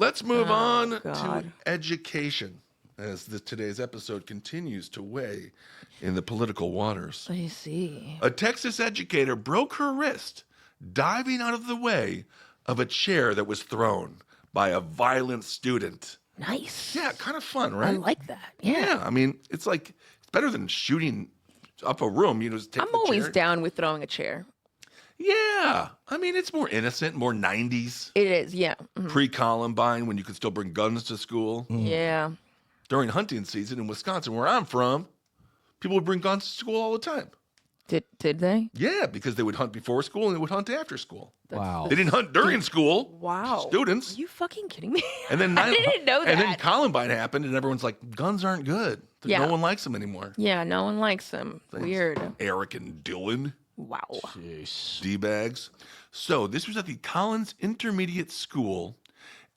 Let's move on to God. education as today's episode continues to weigh in the political waters. I see. A Texas educator broke her wrist diving out of the way of a chair that was thrown by a violent student. Nice. Yeah, kind of fun, right? I like that. Yeah. Yeah, I mean, it's better than shooting up a room. You know, just take I'm the always chair. down with throwing a chair. Yeah, I mean, it's more innocent, more 90s. It is, yeah. Pre-Columbine, when you could still bring guns to school. Yeah. During hunting season in Wisconsin, where I'm from, people would bring guns to school all the time. Did they? Yeah, because they would hunt before school and they would hunt after school. Wow. They didn't hunt during school. Wow. Students. Are you fucking kidding me? And then I didn't know And then that. Columbine happened, and everyone's like, guns aren't good. Yeah. No one likes them anymore. Yeah, no one likes them. Weird. Eric and Dylan, Wow. Jeez. D-bags. So this was at the Collins Intermediate School,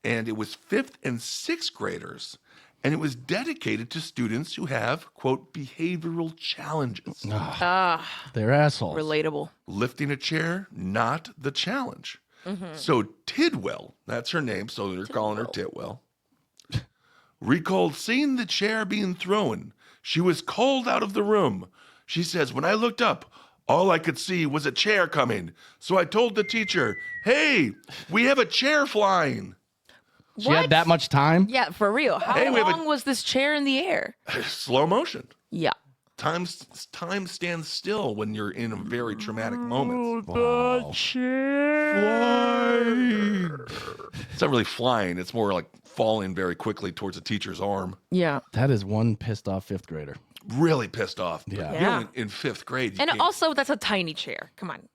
and it was 5th and 6th graders, and it was dedicated to students who have, quote, behavioral challenges. They're assholes. Relatable. Lifting a chair, not the challenge. So Tidwell, that's her name, so they're calling her Tidwell, recalled seeing the chair being thrown. She was called out of the room. She says, when I looked up, all I could see was a chair coming. So I told the teacher, hey, we have a chair flying. She had that much time? Yeah, for real. How Hey, we have a- long was this chair in the air? Slow motion. Yeah. Time stands still when you're in a very traumatic moment. Wow. It's not really flying. It's more like falling very quickly towards a teacher's arm. Yeah. That is one pissed off 5th grader. Really pissed off. But, Yeah. you know, Yeah. in 5th grade. you And can't- also, that's a tiny chair. Come on.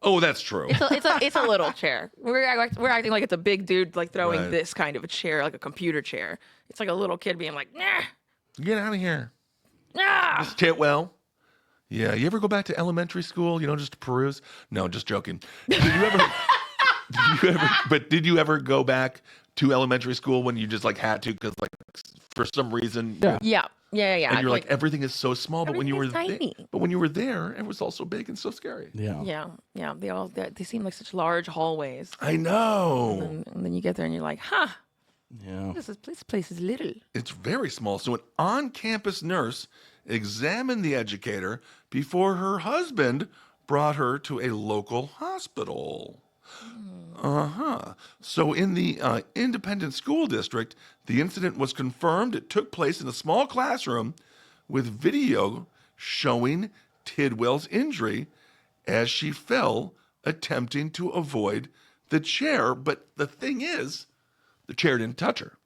Oh, that's true. It's a little chair. We're acting like it's a big dude like throwing Right. this kind of a chair, like a computer chair. It's like a little kid being like, nah, Get out of here. nah. Miss Titwell. Yeah, you ever go back to elementary school, just to peruse? No, just joking. Did you ever did you ever go back to elementary school when you just had to because for some reason Yeah. Yeah. and you're like everything is so small, but when you were Everything's tiny. but when you were there, it was also big and so scary. Yeah. Yeah. They seem like such large hallways. I know. And then you get there and you're like, huh, Yeah. this place is little. It's very small. So an on-campus nurse examined the educator before her husband brought her to a local hospital. So in the independent school district, the incident was confirmed. It took place in a small classroom with video showing Tidwell's injury as she fell attempting to avoid the chair. But the thing is, the chair didn't touch her.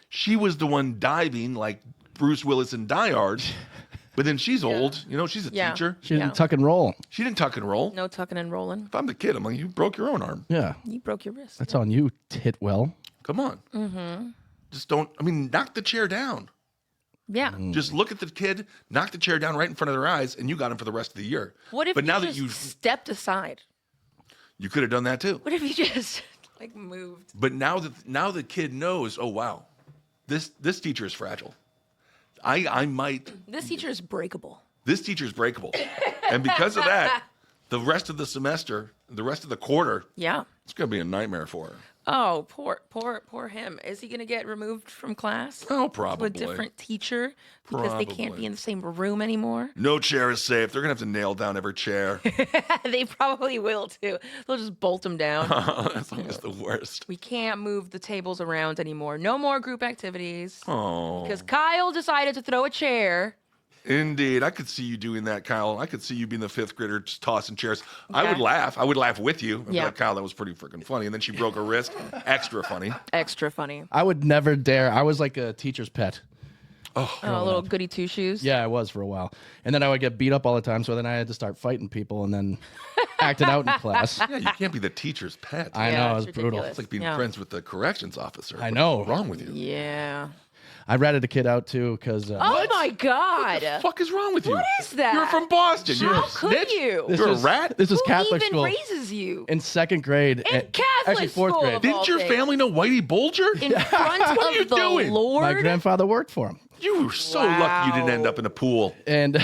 She was the one diving like Bruce Willis in Die Hard. But then she's old. She's a teacher. She didn't tuck and roll. She didn't tuck and roll. No tucking and rolling. If I'm the kid, I'm like, you broke your own arm. Yeah. You broke your wrist. That's on you, Titwell. Come on. Mm-hmm. Just knock the chair down. Yeah. Just look at the kid, knock the chair down right in front of their eyes, and you got him for the rest of the year. What if but you now just that you stepped aside? you could have done that too. What if you just moved? But now the kid knows, oh wow, this teacher is fragile. I might This teacher is breakable. this teacher's breakable. And because of that, the rest of the semester, the rest of the quarter, Yeah. it's gonna be a nightmare for her. Oh, poor him. Is he gonna get removed from class? Oh, To probably. a different teacher because they can't Probably. be in the same room anymore? No chair is safe. They're gonna have to nail down every chair. They probably will too. They'll just bolt him down. That's always the worst. We can't move the tables around anymore. No more group activities. Oh, Because Kyle decided to throw a chair. indeed. I could see you doing that, Kyle. I could see you being the 5th grader just tossing chairs. I Yeah. would laugh. I would laugh with you. I'd be Yeah. like, Kyle, that was pretty freaking funny. And then she broke her wrist. Extra funny. Extra funny. I would never dare. I was like a teacher's pet. Oh, little goody two shoes. Yeah, I was for a while. And then I would get beat up all the time, so then I had to start fighting people and then acting out in class. Yeah, you can't be the teacher's pet. I Yeah, know, it it's was brutal. ridiculous. It's like being Yeah. friends with the corrections officer. I know. What's wrong with you? Yeah. I ratted a kid out too because Oh my God. What the fuck is wrong with you? What is that? You're from Boston. You're How a could snitch? you? This You're was- a rat? This was Who Catholic even school raises you? in 2nd grade. In Catholic actually 4th school, grade. of Didn't all your things. family know Whitey Bulger? In front What are you of the doing? Lord? My grandfather worked for him. You were so lucky you didn't end Wow. up in a pool. And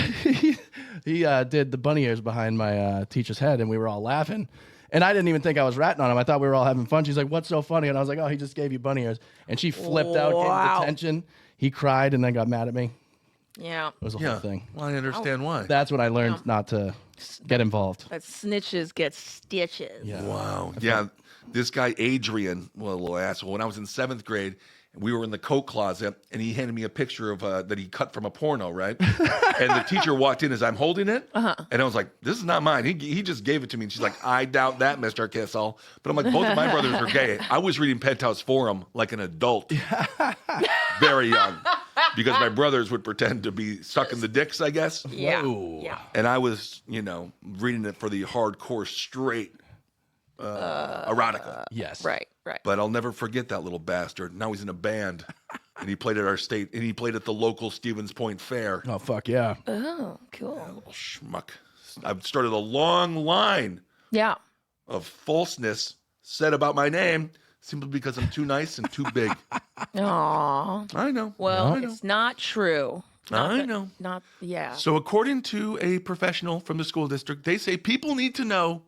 he did the bunny ears behind my teacher's head, and we were all laughing. And I didn't even think I was ratting on him. I thought we were all having fun. She's like, what's so funny? And I was like, oh, he just gave you bunny ears. And she flipped out, getting detention. He cried and then got mad at me. Yeah. It was a whole thing. Well, I understand why. That's when I learned not to get involved. But snitches get stitches. Yeah. Wow. Yeah. This guy, Adrian, well, a little asshole. When I was in 7th grade, we were in the coat closet, and he handed me a picture of that he cut from a porno, right? And the teacher walked in as I'm holding it, and I was like, "This is not mine." He just gave it to me, and she's like, "I doubt that, Mr. Kissel." But I'm like, both of my brothers are gay. I was reading Penthouse Forum like an adult, very young, because my brothers would pretend to be sucking the dicks, I guess. Yeah. Whoa. Yeah. And I was, reading it for the hardcore straight erotica. Yes. Right. But I'll never forget that little bastard. Now he's in a band, and he played at our state, and he played at the local Stevens Point Fair. Oh, fuck yeah. Oh, cool. Little schmuck. I've started a long line Yeah. of falseness said about my name simply because I'm too nice and too big. Aw. I know. Well, I know. it's not true. I know. Not, yeah. So according to a professional from the school district, they say people need to know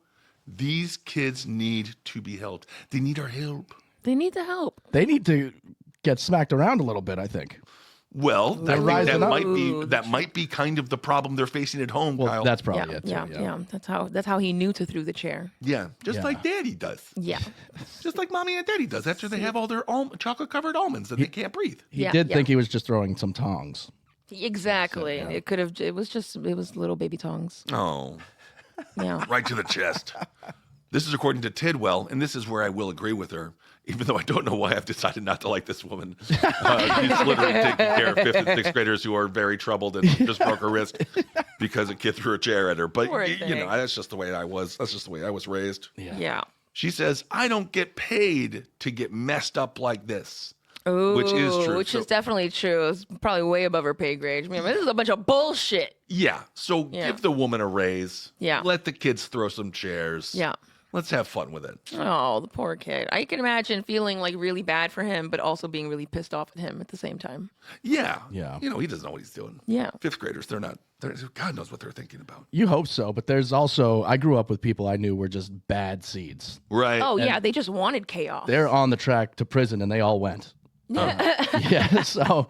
these kids need to be helped. They need our help. They need the help. They need to get smacked around a little bit, I think. Well, I think rising that up. might be kind of the problem they're facing at home, Well, Kyle. that's probably it. Too, Yeah. That's how he knew to throw the chair. Yeah, just Yeah. like Daddy does. Yeah. Just like Mommy and Daddy does after they have all their chocolate-covered almonds that they can't breathe. He Yeah, did yeah. think he was just throwing some tongs. Exactly. It could have. It was little baby tongs. Oh, Yeah. right to the chest. This is according to Tidwell, and this is where I will agree with her, even though I don't know why I've decided not to like this woman. She's literally taking care of 5th and 6th graders who are very troubled and just broke her wrist because a kid threw a chair at her. But, Poor you thing. know, that's just the way I was. That's just the way I was raised. Yeah. She says, I don't get paid to get messed up like this. Ooh, Which is true. Which So- is definitely true. It's probably way above her pay grade. I mean, this is a bunch of bullshit. Yeah. So Yeah. give the woman a raise. Yeah. Let the kids throw some chairs. Yeah. Let's have fun with it. Oh, the poor kid. I can imagine feeling like really bad for him, but also being really pissed off at him at the same time. Yeah. Yeah. You know, he doesn't know what he's doing. Yeah. 5th graders, God knows what they're thinking about. You hope so, but there's also, I grew up with people I knew were just bad seeds. Right. Oh, yeah. They just wanted chaos. They're on the track to prison and they all went. Yeah, so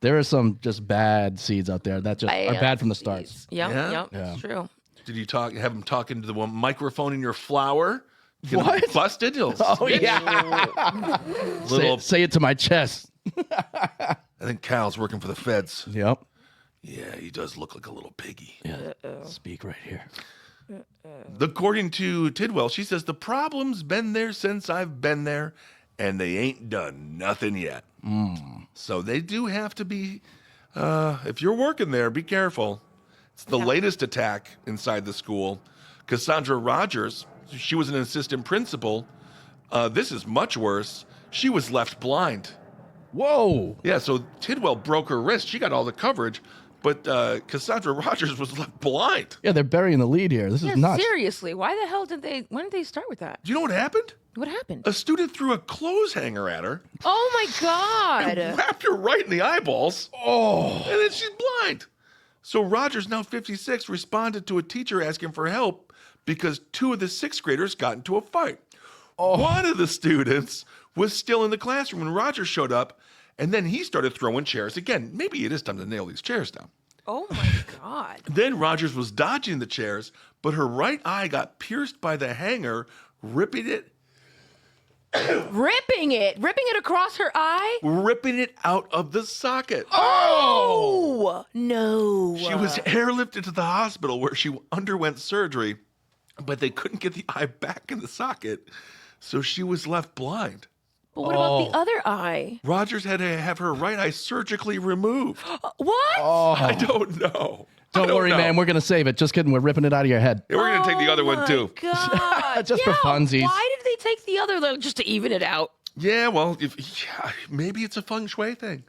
there are some just bad seeds out there that just are bad from the start. Yep. Yeah? Yep. Yeah. It's true. Did you have him talking to the microphone in your flower? Get him What? busted? He'll Oh, snitch. yeah. Little, Say it to my chest. I think Kyle's working for the feds. Yep. Yeah, he does look like a little piggy. Yeah. Speak right here. According to Tidwell, she says, the problem's been there since I've been there, and they ain't done nothing yet. So they do have to be, if you're working there, be careful. It's the latest attack inside the school. Cassandra Rogers, she was an assistant principal. This is much worse. She was left blind. Whoa. Yeah, so Tidwell broke her wrist. She got all the coverage, but Cassandra Rogers was left blind. Yeah, they're burying the lead here. This is nuts. Seriously. Why the hell why did they start with that? Do you know what happened? What happened? A student threw a clothes hanger at her, Oh my God. whacked her right in the eyeballs. Oh. And then she's blind. So Rogers, now 56, responded to a teacher asking for help because 2 of the 6th graders got into a fight. One of the students was still in the classroom when Rogers showed up, and then he started throwing chairs again. Maybe it is time to nail these chairs down. Oh my God. Then Rogers was dodging the chairs, but her right eye got pierced by the hanger, ripping it Ripping it across her eye. out of the socket. Oh no. She was airlifted to the hospital where she underwent surgery, but they couldn't get the eye back in the socket, so she was left blind. But what about the other eye? Rogers had to have her right eye surgically removed. What? I don't know. Don't worry, man. We're going to save it. Just kidding. We're ripping it out of your head. Yeah, we're going to take the other one, too. God. Just for funsies. Why did they take the other though, just to even it out? Yeah, well, maybe it's a feng shui thing.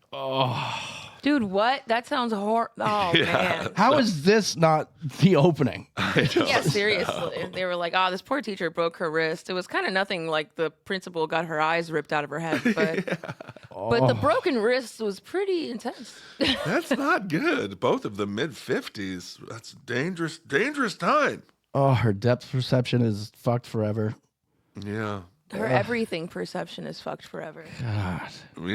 Dude, what? That sounds horrible. Oh, man. How is this not the opening? Yeah, seriously. They were like, this poor teacher broke her wrist. It was kind of nothing like the principal got her eyes ripped out of her head. But the broken wrist was pretty intense. That's not good. Both of them mid-50s. That's dangerous time. Oh, her depth perception is fucked forever. Yeah. Her everything perception is fucked forever. God.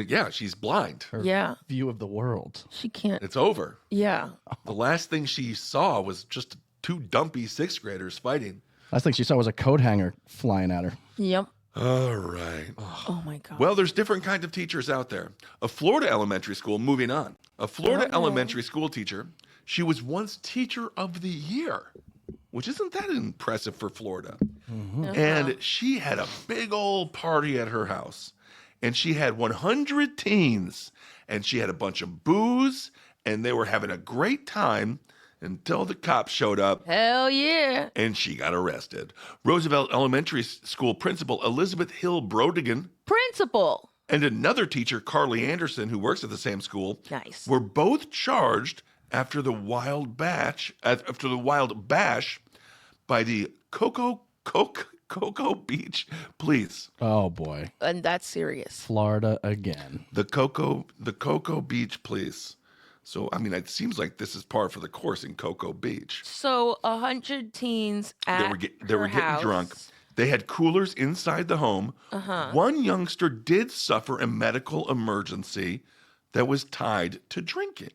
Yeah, she's blind. Her Yeah. view of the world. She can't. It's over. Yeah. The last thing she saw was just 2 dumpy 6th graders fighting. Last thing she saw was a coat hanger flying at her. Yep. All right. Oh my God. Well, there's different kinds of teachers out there. A Florida elementary school, moving on. A Florida elementary school teacher, she was once teacher of the year, which isn't that impressive for Florida. And she had a big old party at her house. And she had 100 teens. And she had a bunch of booze. And they were having a great time until the cops showed up. Hell yeah. And she got arrested. Roosevelt Elementary School principal Elizabeth Hill Brodigan Principal. and another teacher, Carly Anderson, who works at the same school, Nice. were both charged after the wild bash by the Cocoa Beach police. Oh boy. And that's serious. Florida again. The Cocoa Beach police. So, I mean, it seems like this is par for the course in Cocoa Beach. So 100 teens at They were her getting house. drunk. They had coolers inside the home. One youngster did suffer a medical emergency that was tied to drinking.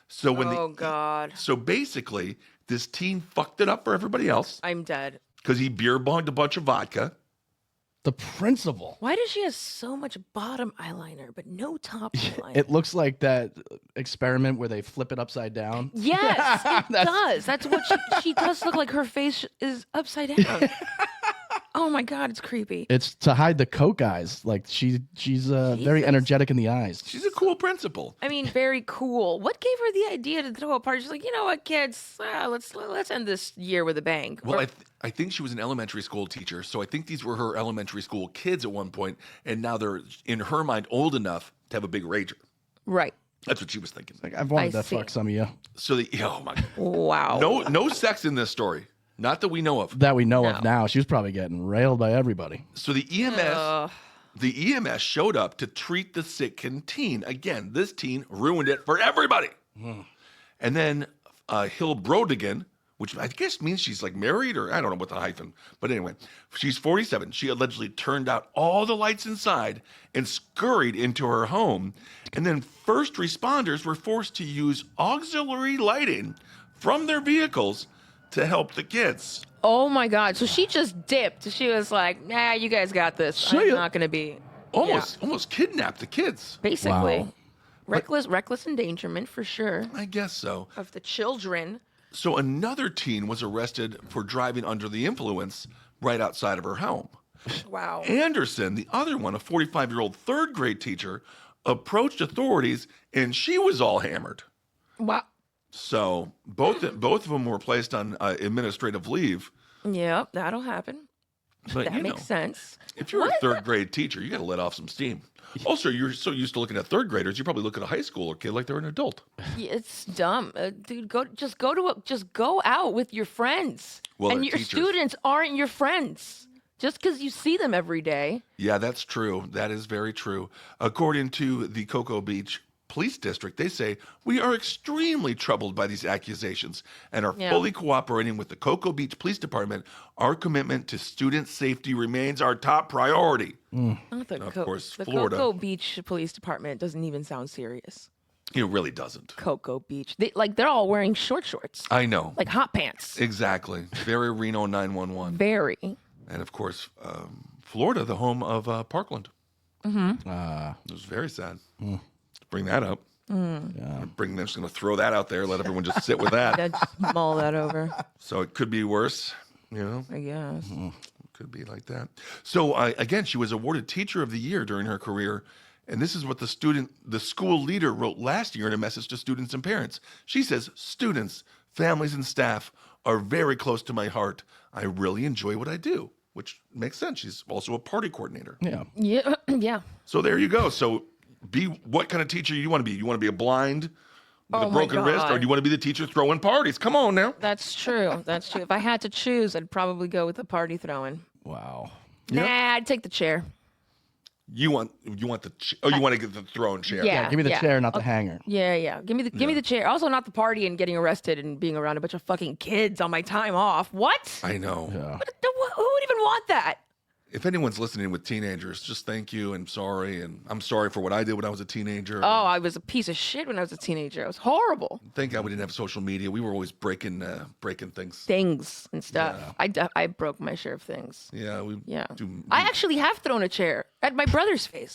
So when Oh God. so basically, this teen fucked it up for everybody else I'm dead. because he beer bonged a bunch of vodka. The principal. Why does she have so much bottom eyeliner but no top eyeliner? It looks like that experiment where they flip it upside down. Yes, it That's- does. That's what she does look like. Her face is upside down. Oh my God, it's creepy. It's to hide the coke eyes. Like she's very Jesus. energetic in the eyes. She's a cool principal. I mean, very cool. What gave her the idea to throw a party? She's like, you know what, kids, let's end this year with a bang. Well, Or- I think she was an elementary school teacher, so I think these were her elementary school kids at one point, and now they're, in her mind, old enough to have a big rager. right. That's what she was thinking. Like I've wanted I to see. fuck some of you So, oh my, Wow. no sex in this story, not that we know of. that we know No. of now. She was probably getting railed by everybody. So the EMS showed up to treat the sick teen. Again, this teen ruined it for everybody. And then Hill Brodigan, which I guess means she's like married or I don't know what the hyphen. But anyway, she's 47. She allegedly turned out all the lights inside and scurried into her home. And then first responders were forced to use auxiliary lighting from their vehicles to help the kids. Oh my God. So she just dipped. She was like, nah, you guys got this. So I'm you- not going to be. Almost kidnapped the kids. Basically. Wow. Reckless endangerment for sure I guess so. of the children. So another teen was arrested for driving under the influence right outside of her home. Wow. Anderson, the other one, a 45-year-old third grade teacher, approached authorities and she was all hammered. Wow. So both of them were placed on administrative leave. Yep, that'll happen. But That you know, makes sense. if you're a third grade teacher, you got to let off some steam. Also, you're so used to looking at third graders, you probably look at a high schooler kid like they're an adult. Yeah, it's dumb, dude. Just go out with your friends, Well, and they're your teachers. students aren't your friends just because you see them every day. Yeah, that's true. That is very true. According to the Cocoa Beach Police District, they say, we are extremely troubled by these accusations and are Yeah. fully cooperating with the Cocoa Beach Police Department. Our commitment to student safety remains our top priority. Not the Of course, the Florida. Cocoa Beach Police Department doesn't even sound serious. It really doesn't. Cocoa Beach, they're all wearing shorts, I know. like hot pants. Exactly. Very Reno 911. Very. And of course, Florida, the home of Parkland. It was very sad. Bring that up. I'm just going to throw that out there. Let everyone just sit with that. Just mull that over, So it could be worse, you know. I guess. Could be like that. So again, she was awarded Teacher of the Year during her career, and this is what the school leader wrote last year in a message to students and parents. She says, "Students, families, and staff are very close to my heart. I really enjoy what I do," which makes sense. She's also a party coordinator. Yeah. Yeah, yeah. So there you go. So be what kind of teacher you want to be? You want to be a blind with Oh a my broken wrist, or God. do you want to be the teacher throwing parties? Come on now. That's true. That's true. If I had to choose, I'd probably go with the party throwing. Wow. Yep. Nah, I'd take the chair. You want you want to get the throne chair. Yeah. Give me the chair, not the hanger. Yeah. Give me the chair. Also, not the party and getting arrested and being around a bunch of fucking kids on my time off. What? I know. Yeah. Who would even want that? If anyone's listening with teenagers, just thank you and sorry. And I'm sorry for what I did when I was a teenager. Oh, I was a piece of shit when I was a teenager. It was horrible. Thank God we didn't have social media. We were always breaking things. Things and stuff. I broke my share of things. Yeah, I actually have thrown a chair at my brother's face.